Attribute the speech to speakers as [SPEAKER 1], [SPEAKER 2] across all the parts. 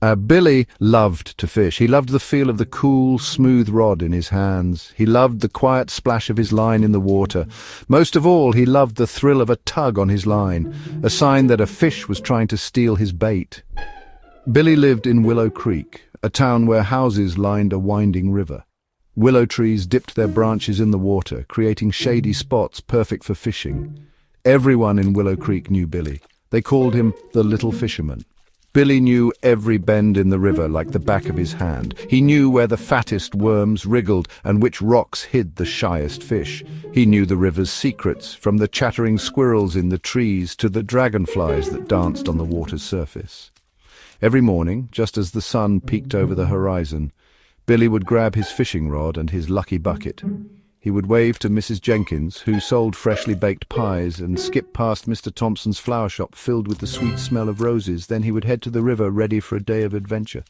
[SPEAKER 1] Billy loved to fish. He loved the feel of the cool, smooth rod in his hands. He loved the quiet splash of his line in the water. Most of all, he loved the thrill of a tug on his line, a sign that a fish was trying to steal his bait. Billy lived in Willow Creek, a town where houses lined a winding river. Willow trees dipped their branches in the water, creating shady spots perfect for fishing. Everyone in Willow Creek knew Billy. They called him the Little Fisherman. Billy knew every bend in the river like the back of his hand. He knew where the fattest worms wriggled and which rocks hid the shyest fish. He knew the river's secrets, from the chattering squirrels in the trees to the dragonflies that danced on the water's surface. Every morning, just as the sun peeked over the horizon, Billy would grab his fishing rod and his lucky bucket. He would wave to Mrs. Jenkins, who sold freshly baked pies, and skip past Mr. Thompson's flower shop filled with the sweet smell of roses. Then he would head to the river, ready for a day of adventure.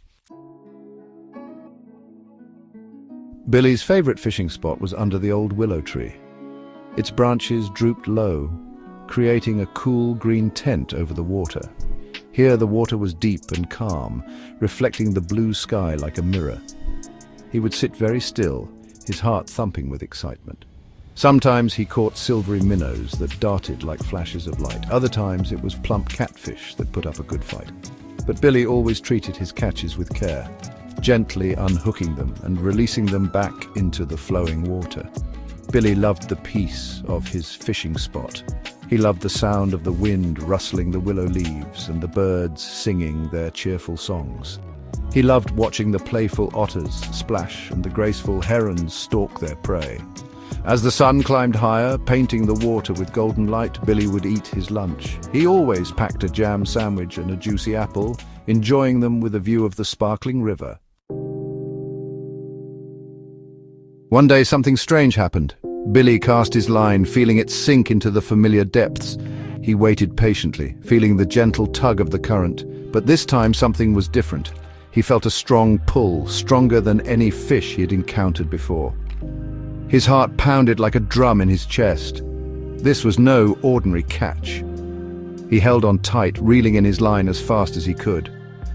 [SPEAKER 1] Billy's favorite fishing spot was under the old willow tree. Its branches drooped low, creating a cool green tent over the water. Here the water was deep and calm, reflecting the blue sky like a mirror. He would sit very still, his heart thumping with excitement. Sometimes he caught silvery minnows that darted like flashes of light. Other times it was plump catfish that put up a good fight. But Billy always treated his catches with care, gently unhooking them and releasing them back into the flowing water. Billy loved the peace of his fishing spot. He loved the sound of the wind rustling the willow leaves and the birds singing their cheerful songs. He loved watching the playful otters splash and the graceful herons stalk their prey. As the sun climbed higher, painting the water with golden light, Billy would eat his lunch. He always packed a jam sandwich and a juicy apple, enjoying them with a view of the sparkling river. One day something strange happened. Billy cast his line, feeling it sink into the familiar depths. He waited patiently, feeling the gentle tug of the current, but this time something was different. He felt a strong pull, stronger than any fish he had encountered before. His heart pounded like a drum in his chest. This was no ordinary catch. He held on tight, reeling in his line as fast as he could.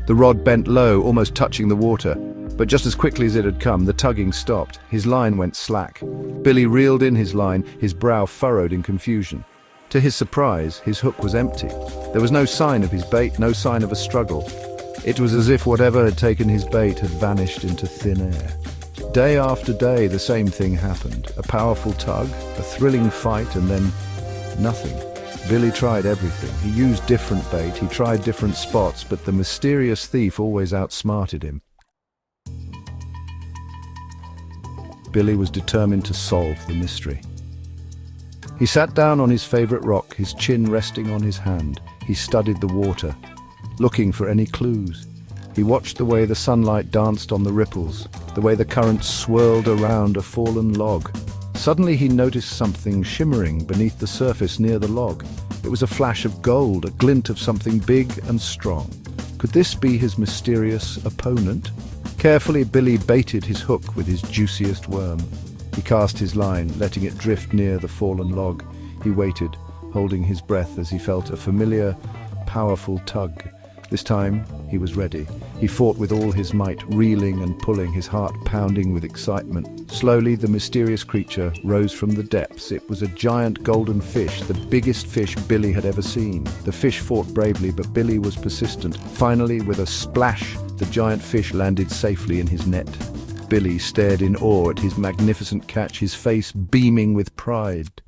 [SPEAKER 1] The rod bent low, almost touching the water, but just as quickly as it had come, the tugging stopped. His line went slack. Billy reeled in his line, his brow furrowed in confusion. To his surprise, his hook was empty. There was no sign of his bait, no sign of a struggle. It was as if whatever had taken his bait had vanished into thin air. Day after day, the same thing happened. A powerful tug, a thrilling fight, and then nothing. Billy tried everything. He used different bait, he tried different spots, but the mysterious thief always outsmarted him. Billy was determined to solve the mystery. He sat down on his favorite rock, his chin resting on his hand. He studied the water, looking for any clues. He watched the way the sunlight danced on the ripples, the way the current swirled around a fallen log. Suddenly he noticed something shimmering beneath the surface near the log. It was a flash of gold, a glint of something big and strong. Could this be his mysterious opponent? Carefully, Billy baited his hook with his juiciest worm. He cast his line, letting it drift near the fallen log. He waited, holding his breath as he felt a familiar, powerful tug. This time, he was ready. He fought with all his might, reeling and pulling, his heart pounding with excitement. Slowly, the mysterious creature rose from the depths. It was a giant golden fish, the biggest fish Billy had ever seen. The fish fought bravely, but Billy was persistent. Finally, with a splash, the giant fish landed safely in his net. Billy stared in awe at his magnificent catch, his face beaming with pride.